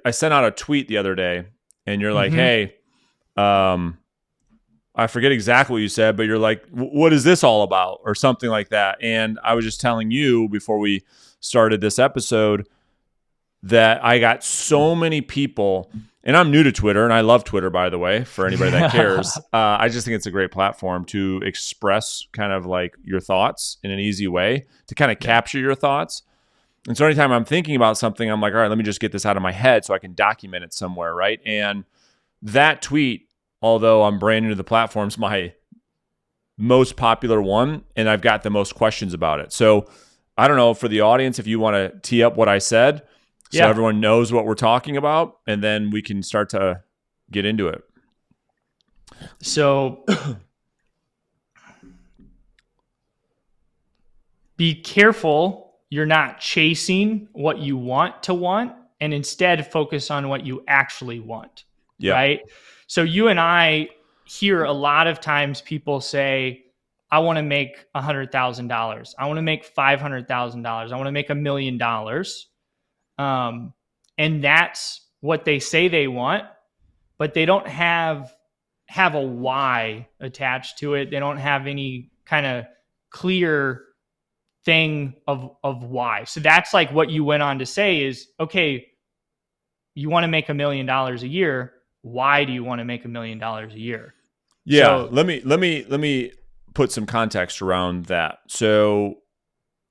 I sent out a tweet the other day, and you're like, Mm-hmm. hey, I forget exactly what you said, but you're like, what is this all about? Or something like that. And I was just telling you before we started this episode that I got so many people, and I'm new to Twitter, and I love Twitter, by the way, for anybody that cares. I just think it's a great platform to express kind of like your thoughts in an easy way, to kind of capture your thoughts. And so anytime I'm thinking about something, I'm like, all right, let me just get this out of my head so I can document it somewhere, right? And that tweet, although I'm brand new to the platform, is my most popular one, and I've got the most questions about it. So I don't know, for the audience, if you want to tee up what I said so everyone knows what we're talking about, and then we can start to get into it. So be careful you're not chasing what you want to want, and instead focus on what you actually want, right? So you and I hear a lot of times people say, I want to make $100,000. I want to make $500,000. I want to make $1 million. And that's what they say they want, but they don't have a why attached to it. They don't have any kind of clear thing of why. So that's like what you went on to say is, okay, you want to make $1 million a year. Why do you want to make $1 million a year? Yeah. So, let me put some context around that. So,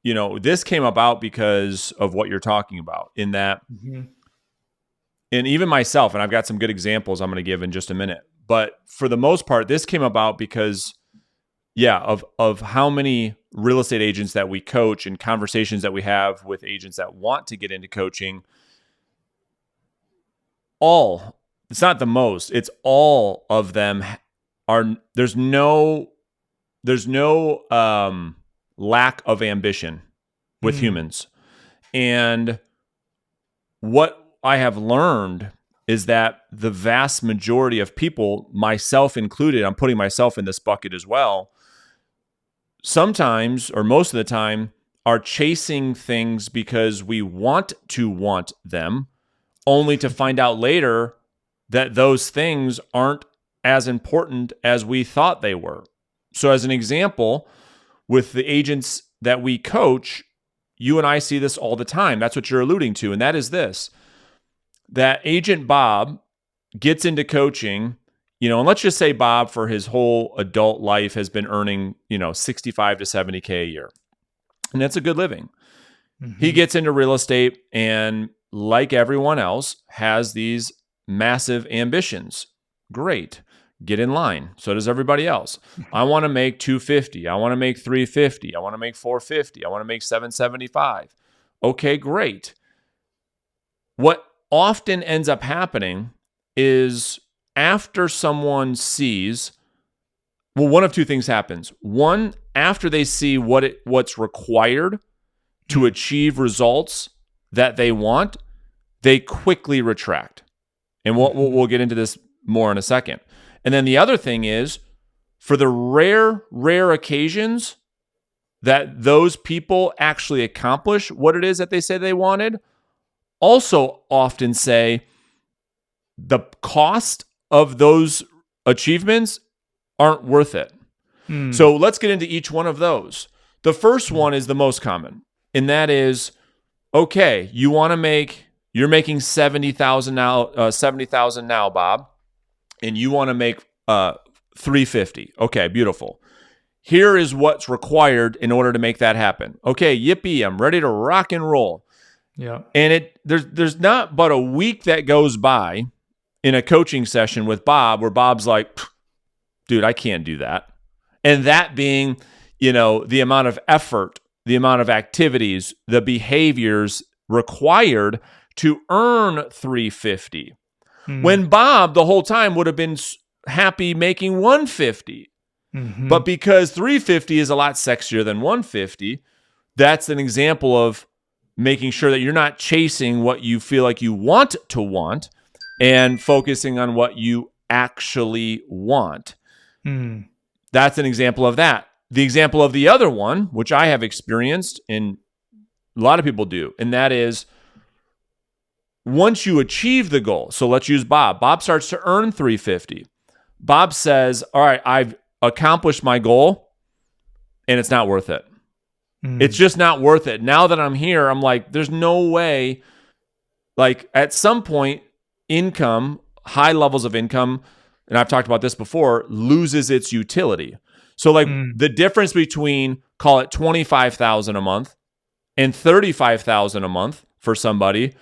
this came about because of what you're talking about, in that, and even myself, and I've got some good examples I'm going to give in just a minute, but for the most part, this came about because of how many real estate agents that we coach and conversations that we have with agents that want to get into coaching. It's not the most, it's all of them there's no lack of ambition with humans. And what I have learned is that the vast majority of people, myself included, I'm putting myself in this bucket as well, sometimes, or most of the time, are chasing things because we want to want them, only to find out later that those things aren't as important as we thought they were. So as an example, with the agents that we coach, you and I see this all the time. That's what you're alluding to. And that is this, that Agent Bob gets into coaching, and let's just say Bob for his whole adult life has been earning, 65 to 70K a year. And that's a good living. He gets into real estate and, like everyone else, has these massive ambitions. Great. Get in line. So does everybody else. I want to make 250. I want to make 350. I want to make 450. I want to make 775. Okay, great. What often ends up happening is after someone sees, one of two things happens. One, after they see what's required to achieve results that they want, they quickly retract. And we'll get into this more in a second. And then the other thing is, for the rare occasions that those people actually accomplish what it is that they say they wanted, also often say the cost of those achievements aren't worth it. So let's get into each one of those. The first one is the most common, and that is, okay, you're making 70,000 now, Bob, and you want to make 350. Okay, beautiful. Here is what's required in order to make that happen. Okay, yippee, I'm ready to rock and roll. Yeah. And there's not but a week that goes by in a coaching session with Bob where Bob's like, dude, I can't do that. And that being, the amount of effort, the amount of activities, the behaviors required to earn 350. When Bob the whole time would have been happy making 150. But because 350 is a lot sexier than 150, that's an example of making sure that you're not chasing what you feel like you want to want and focusing on what you actually want. That's an example of that. The example of the other one, which I have experienced and a lot of people do, and that is, once you achieve the goal, so let's use Bob. Bob starts to earn 350. Bob says, all right, I've accomplished my goal and it's not worth it. It's just not worth it. Now that I'm here, I'm like, there's no way. Like at some point, income, high levels of income, and I've talked about this before, loses its utility. So like the difference between, call it 25,000 a month and 35,000 a month for somebody,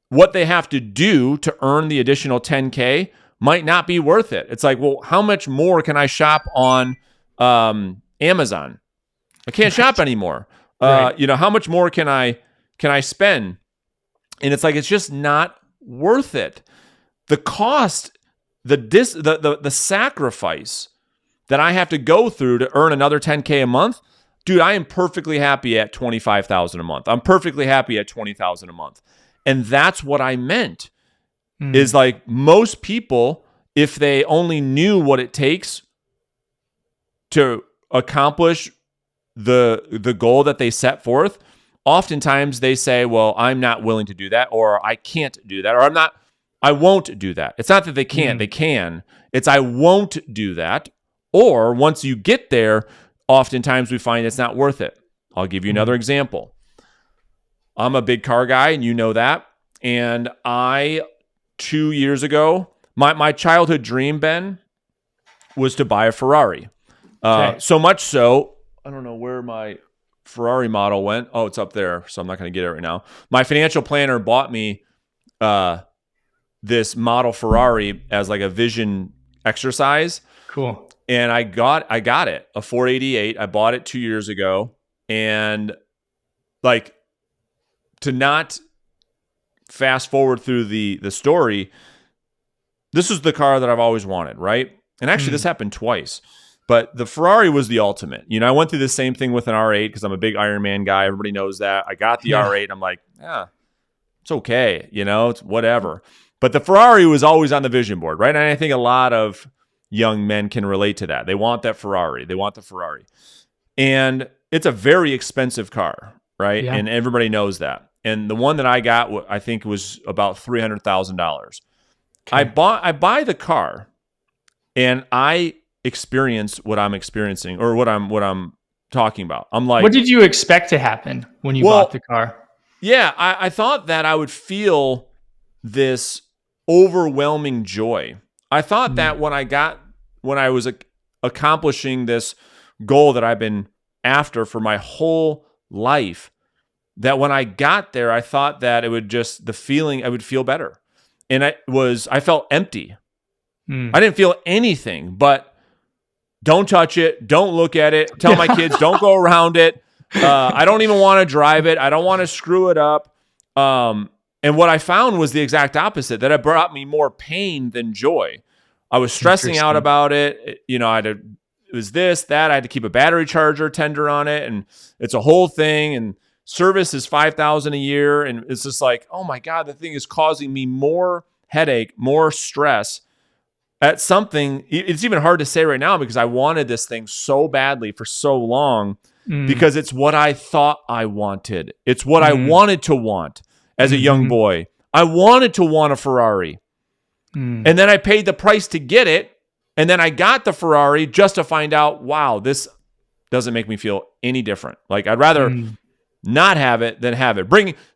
what they have to do to earn the additional 10K might not be worth it. It's like, well, how much more can I shop on Amazon? I can't shop anymore. Right. How much more can I spend? And it's like, it's just not worth it. The cost, the sacrifice that I have to go through to earn another 10K a month, dude, I am perfectly happy at 25,000 a month. I'm perfectly happy at 20,000 a month. And that's what I meant is like most people, if they only knew what it takes to accomplish the goal that they set forth, oftentimes they say, well, I'm not willing to do that, or I can't do that, or I won't do that. It's not that they can't, they can. It's I won't do that. Or once you get there, oftentimes we find it's not worth it. I'll give you another example. I'm a big car guy, and you know that. And 2 years ago, my childhood dream, Ben, was to buy a Ferrari. So much so, I don't know where my Ferrari model went. Oh, it's up there, so I'm not going to get it right now. My financial planner bought me this model Ferrari as like a vision exercise. Cool. And I got it, a 488. I bought it 2 years ago. And like, to not fast forward through the story, this is the car that I've always wanted, right? And actually, this happened twice. But the Ferrari was the ultimate. I went through the same thing with an R8 because I'm a big Iron Man guy. Everybody knows that. I got the R8. I'm like, it's okay. It's whatever. But the Ferrari was always on the vision board, right? And I think a lot of young men can relate to that. They want that Ferrari. They want the Ferrari. And it's a very expensive car, right? Yeah. And everybody knows that. And the one that I got, I think, was about $300,000. I buy the car, and I experience what I'm experiencing, or what I'm talking about. I'm like, what did you expect to happen when you bought the car? Yeah, I thought that I would feel this overwhelming joy. I thought that when I was accomplishing this goal that I've been after for my whole life, that when I got there, I thought that it would just, the feeling, I would feel better. And I felt empty. I didn't feel anything, but don't touch it. Don't look at it. Tell my kids, don't go around it. I don't even want to drive it. I don't want to screw it up. And what I found was the exact opposite, that it brought me more pain than joy. I was stressing out about it. It was this, that. I had to keep a battery charger tender on it, and it's a whole thing. And service is $5,000 a year. And it's just like, oh my God, the thing is causing me more headache, more stress at something. It's even hard to say right now because I wanted this thing so badly for so long, because it's what I thought I wanted. It's what I wanted to want as a young boy. I wanted to want a Ferrari. And then I paid the price to get it. And then I got the Ferrari just to find out, wow, this doesn't make me feel any different. Like, I'd rather not have it than have it.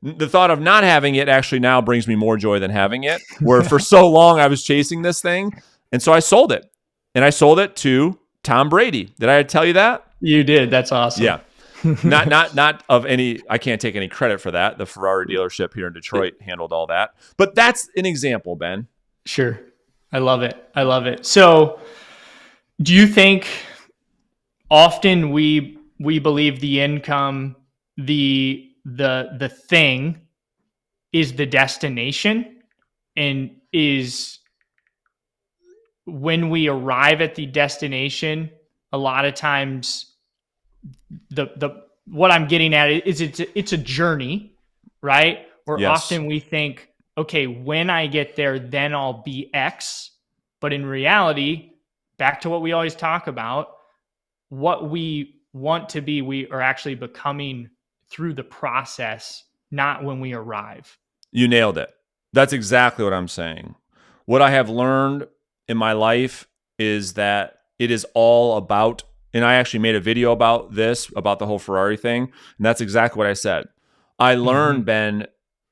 The thought of not having it actually now brings me more joy than having it, where for so long I was chasing this thing. And so I sold it. And I sold it to Tom Brady. Did I tell you that? You did. That's awesome. Yeah. Not of any, I can't take any credit for that. The Ferrari dealership here in Detroit handled all that. But that's an example, Ben. Sure. I love it. So do you think often we believe the income, the thing is the destination, and is when we arrive at the destination, a lot of times the what I'm getting at is it's a journey, right? Where often we think, okay, when I get there, then I'll be X. But in reality, back to what we always talk about, what we want to be, we are actually becoming through the process, not when we arrive. You nailed it. That's exactly what I'm saying. What I have learned in my life is that it is all about, and I actually made a video about this, about the whole Ferrari thing. And that's exactly what I said. I Mm-hmm. learned, Ben,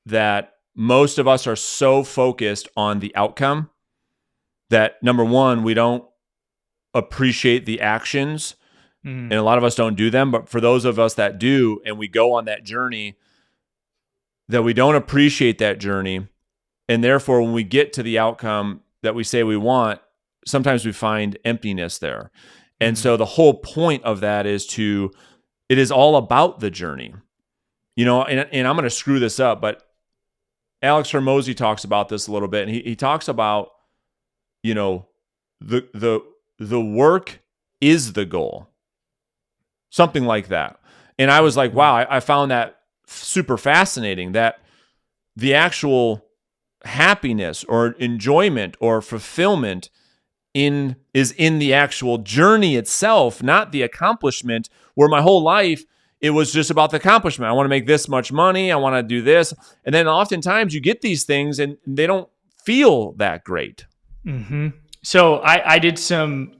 that most of us are so focused on the outcome that number one, we don't appreciate the actions. Mm-hmm. And a lot of us don't do them. But for those of us that do, and we go on that journey, that we don't appreciate that journey. And therefore, when we get to the outcome that we say we want, sometimes we find emptiness there. And Mm-hmm. so the whole point of that is it is all about the journey. And I'm going to screw this up, but Alex Hormozy talks about this a little bit. And he talks about, you know, the work is the goal. Something like that. And I was like, wow, I found that super fascinating, that the actual happiness or enjoyment or fulfillment is in the actual journey itself, not the accomplishment, where my whole life it was just about the accomplishment. I want to make this much money, I want to do this. And then oftentimes you get these things and they don't feel that great. Mm-hmm. So I did some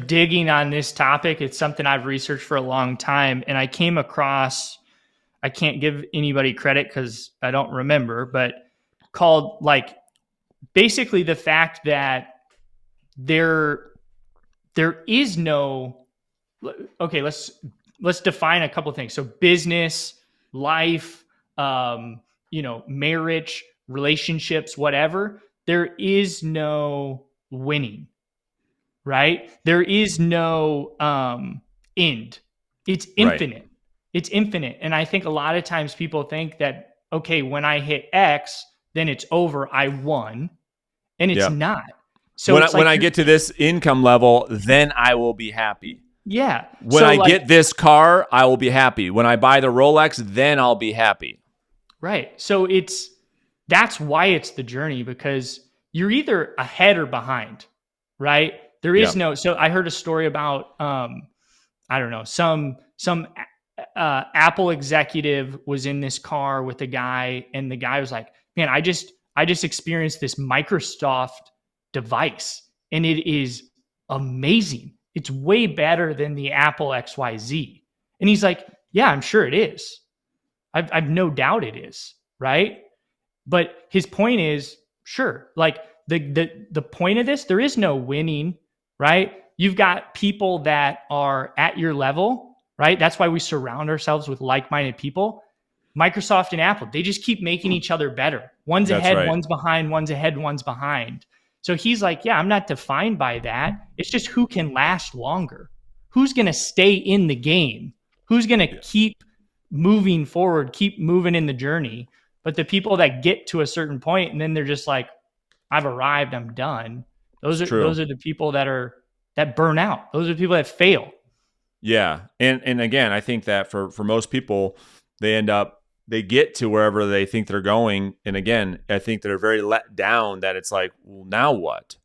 digging on this topic. It's something I've researched for a long time, and I came across. I can't give anybody credit because I don't remember, but called like basically the fact that there is no. Okay, let's define a couple of things. So business, life, marriage, relationships, whatever. There is no winning, right? There is no end. It's Right. infinite. It's infinite. And I think a lot of times people think that, okay, when I hit X, then it's over. I won. And it's Yeah. not. So When it's like, I get to this income level, then I will be happy. yeah. When So I like, get this car, I will be happy. When I buy the Rolex, then I'll be happy. right. So that's why it's the journey, because you're either ahead or behind, right? There Yeah. is no, so I heard a story about, I don't know, some Apple executive was in this car with a guy, and the guy was like, "Man, I just experienced this Microsoft device, and it is amazing. It's way better than the Apple XYZ." And he's like, "Yeah, I'm sure it is. I've no doubt it is, right?" But his point is, sure, like the point of this, there is no winning, right? You've got people that are at your level, right? That's why we surround ourselves with like-minded people. Microsoft and Apple, they just keep making each other better. One's That's ahead, right. one's behind, one's ahead, one's behind. So he's like, yeah, I'm not defined by that. It's just who can last longer. Who's going to stay in the game? Who's going to Yeah. keep moving forward, keep moving in the journey? But the people that get to a certain point and then they're just like, I've arrived, I'm done. It's Those true. are the people that burn out. Those are the people that fail. Yeah. And again, I think that for most people, they get to wherever they think they're going. And again, I think they're very let down that it's like, well, now what?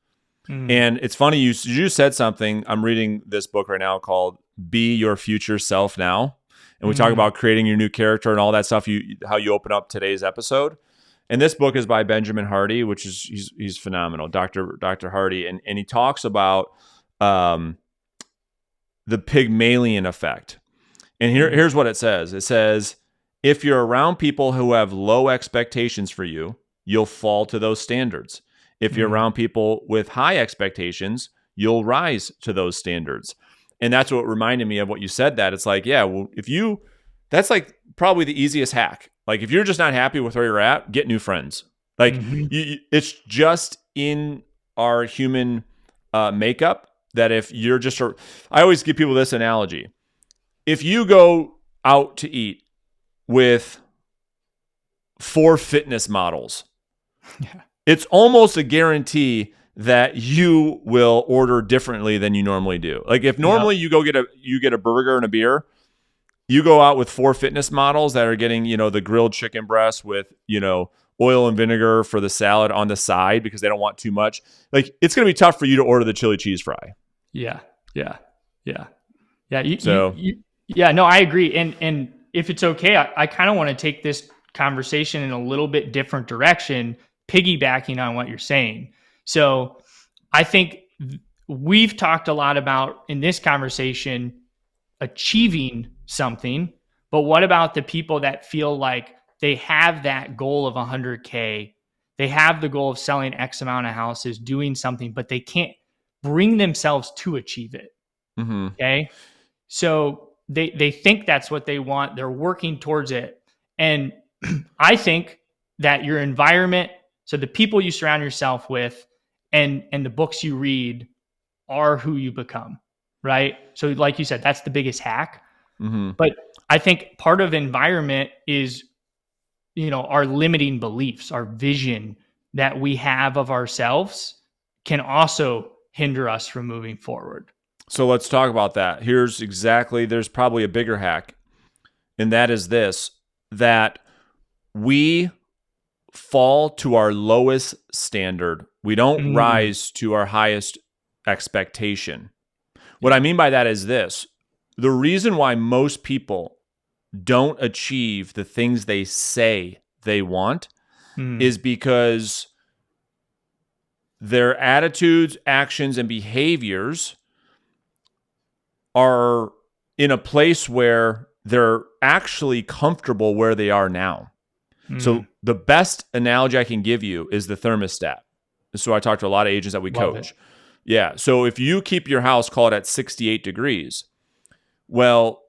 Mm, And it's funny, you said something. I'm reading this book right now called Be Your Future Self Now. And we talk mm, about creating your new character and all that stuff, how you open up today's episode. And this book is by Benjamin Hardy, which is he's phenomenal, Dr. Hardy, and he talks about um, the Pygmalion effect. And mm, here's what it says. It says, if you're around people who have low expectations for you, you'll fall to those standards. If you're mm, around people with high expectations, you'll rise to those standards. And that's what reminded me of what you said, that it's like, yeah, well, that's like probably the easiest hack. Like if you're just not happy with where you're at, get new friends. Like mm-hmm. it's just in our human makeup that if you're just, I always give people this analogy. If you go out to eat with 4 fitness models, Yeah. it's almost a guarantee that you will order differently than you normally do. Like if Yep. normally you get a burger and a beer, you go out with 4 fitness models that are getting, the grilled chicken breast with, oil and vinegar for the salad on the side because they don't want too much. Like it's going to be tough for you to order the chili cheese fry. Yeah. Yeah. Yeah. Yeah. So, Yeah. No, I agree. And if it's okay, I kind of want to take this conversation in a little bit different direction, piggybacking on what you're saying. So I think we've talked a lot about in this conversation achieving something, but what about the people that feel like they have that goal of 100K? They have the goal of selling X amount of houses, doing something, but they can't bring themselves to achieve it. Mm-hmm. Okay. So they think that's what they want. They're working towards it. And I think that your environment, so the people you surround yourself with and the books you read are who you become, right? So like you said, that's the biggest hack. Mm-hmm. But I think part of environment is, our limiting beliefs, our vision that we have of ourselves can also hinder us from moving forward. So let's talk about that. There's probably a bigger hack, and that is this, that we fall to our lowest standard. We don't rise to our highest expectation. What I mean by that is this. The reason why most people don't achieve the things they say they want is because their attitudes, actions, and behaviors are in a place where they're actually comfortable where they are now. So the best analogy I can give you is the thermostat. So I talk to a lot of agents that we coach. Yeah. So if you keep your house, call it at 68 degrees, well,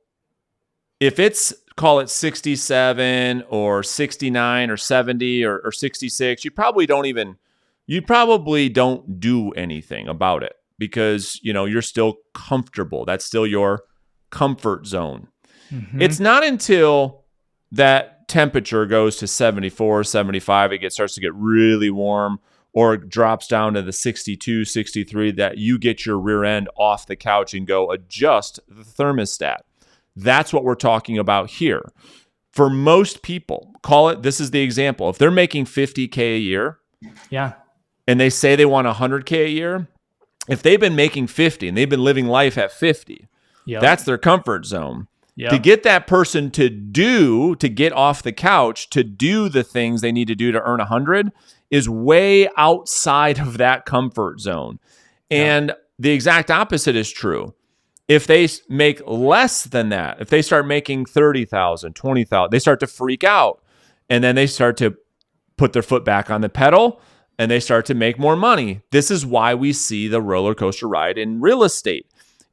if it's, call it 67 or 69 or 70 or 66, you probably don't do anything about it because, you're still comfortable. That's still your comfort zone. Mm-hmm. It's not until that temperature goes to 74, 75, starts to get really warm, or it drops down to the 62, 63, that you get your rear end off the couch and go adjust the thermostat. That's what we're talking about here. For most people, this is the example. If they're making 50K a year, yeah, and they say they want 100K a year, if they've been making 50 and they've been living life at 50, that's their comfort zone. Yep. To get that person to get off the couch, to do the things they need to do to earn 100 is way outside of that comfort zone. And the exact opposite is true. If they make less than that, if they start making 30,000, 20,000, they start to freak out. And then they start to put their foot back on the pedal and they start to make more money. This is why we see the roller coaster ride in real estate.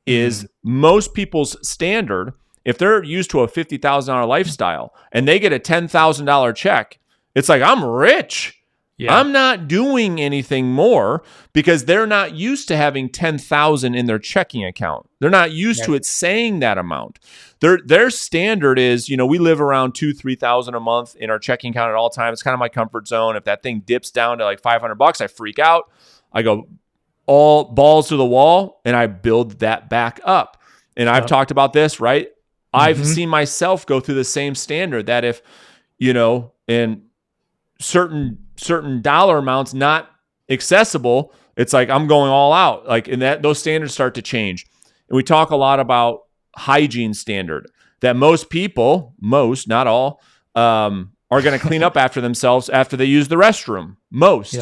Is most people's standard, if they're used to a $50,000 lifestyle and they get a $10,000 check, it's like, I'm rich. Yeah. I'm not doing anything more because they're not used to having 10,000 in their checking account. They're not used to it saying that amount. Their standard is, we live around 2,000-3,000 a month in our checking account at all times. It's kind of my comfort zone. If that thing dips down to like $500, I freak out. I go all balls to the wall and I build that back up. And I've talked about this, right? I've seen myself go through the same standard that if, in certain dollar amounts not accessible, it's like I'm going all out. Like, and those standards start to change. And we talk a lot about hygiene standard that most people, not all, are going to clean up after themselves after they use the restroom. Most,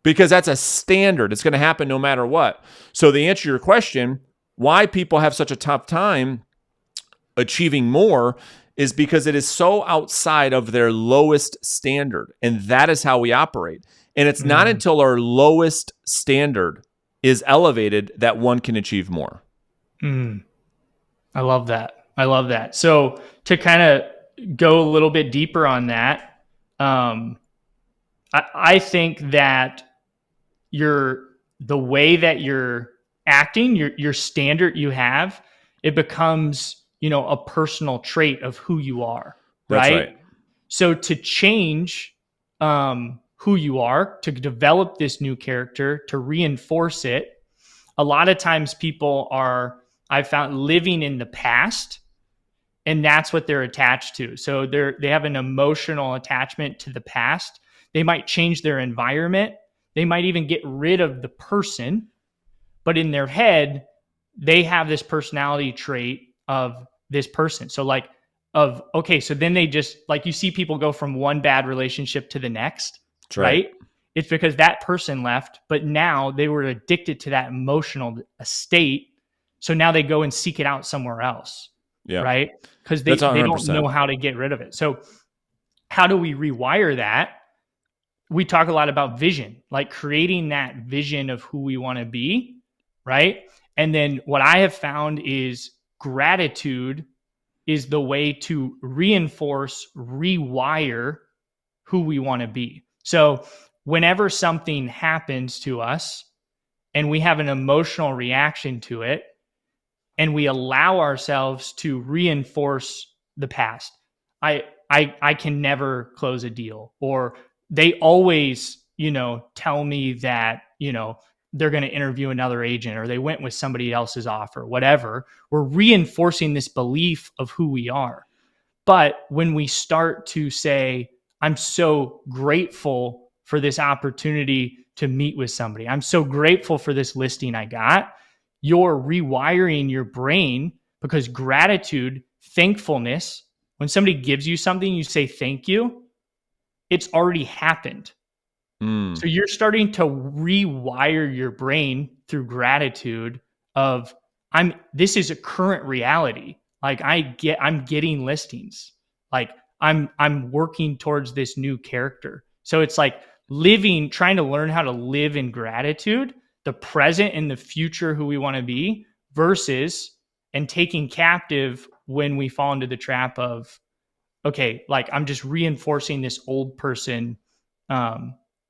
because that's a standard. It's going to happen no matter what. So the answer to your question, why people have such a tough time achieving more, is because it is so outside of their lowest standard. And that is how we operate. And it's not until our lowest standard is elevated that one can achieve more. I love that. So to kind of go a little bit deeper on that, I think that the way that you're acting, your standard you have, it becomes a personal trait of who you are, right? That's right. So to change who you are, to develop this new character, to reinforce it, a lot of times people I've found, living in the past, and that's what they're attached to. So they have an emotional attachment to the past. They might change their environment. They might even get rid of the person, but in their head, they have this personality trait of this person. So like, okay, so then they just, like, you see people go from one bad relationship to the next, That's right? It's because that person left, but now they were addicted to that emotional state. So now they go and seek it out somewhere else, Yeah. right? Because That's they don't 100%. know how to get rid of it. So how do we rewire that? We talk a lot about vision, like creating that vision of who we want to be, right? And then what I have found is gratitude is the way to reinforce, rewire who we want to be. So whenever something happens to us and we have an emotional reaction to it, and we allow ourselves to reinforce the past. I can never close a deal, or they always, tell me that, they're going to interview another agent, or they went with somebody else's offer, whatever. We're reinforcing this belief of who we are. But when we start to say, I'm so grateful for this opportunity to meet with somebody, I'm so grateful for this listing I got, you're rewiring your brain, because gratitude, thankfulness, when somebody gives you something, you say thank you, it's already happened. So you're starting to rewire your brain through gratitude of, this is a current reality. Like I'm getting listings. Like I'm working towards this new character. So it's like trying to learn how to live in gratitude, the present and the future, who we want to be, versus and taking captive when we fall into the trap of, okay, like I'm just reinforcing this old person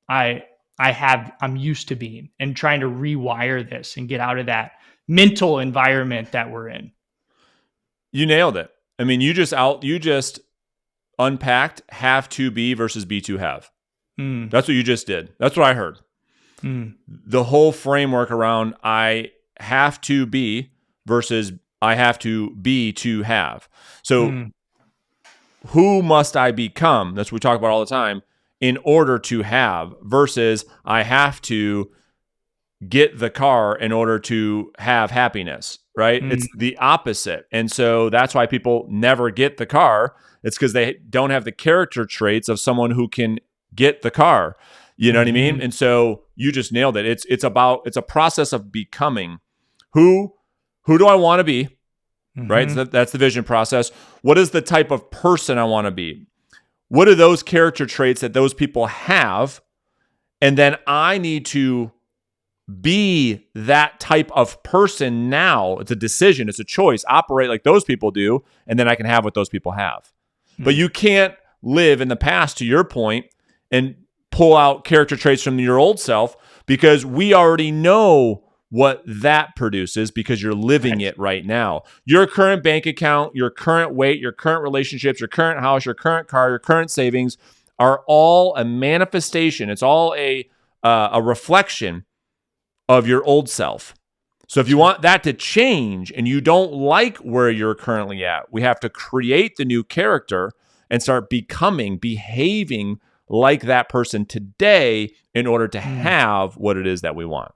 I I'm used to being, and trying to rewire this and get out of that mental environment that we're in. You nailed it. I mean, you just unpacked have to be versus be to have. That's what you just did. That's what I heard. The whole framework around I have to be versus I have to be to have. So who must I become? That's what we talk about all the time, in order to have, versus I have to get the car in order to have happiness, right? It's the opposite. And so that's why people never get the car. It's because they don't have the character traits of someone who can get the car. You know what I mean? And so you just nailed it. It's a process of becoming. Who do I want to be? Right? So that's the vision process. What is the type of person I want to be? What are those character traits that those people have? And then I need to be that type of person now. It's a decision. It's a choice. Operate like those people do, and then I can have what those people have. But you can't live in the past, to your point, and pull out character traits from your old self, because we already know what that produces, because you're living it right now. Your current bank account, your current weight, your current relationships, your current house, your current car, your current savings are all a manifestation. It's all a reflection of your old self. So if you want that to change and you don't like where you're currently at, we have to create the new character and start behaving like that person today in order to have what it is that we want.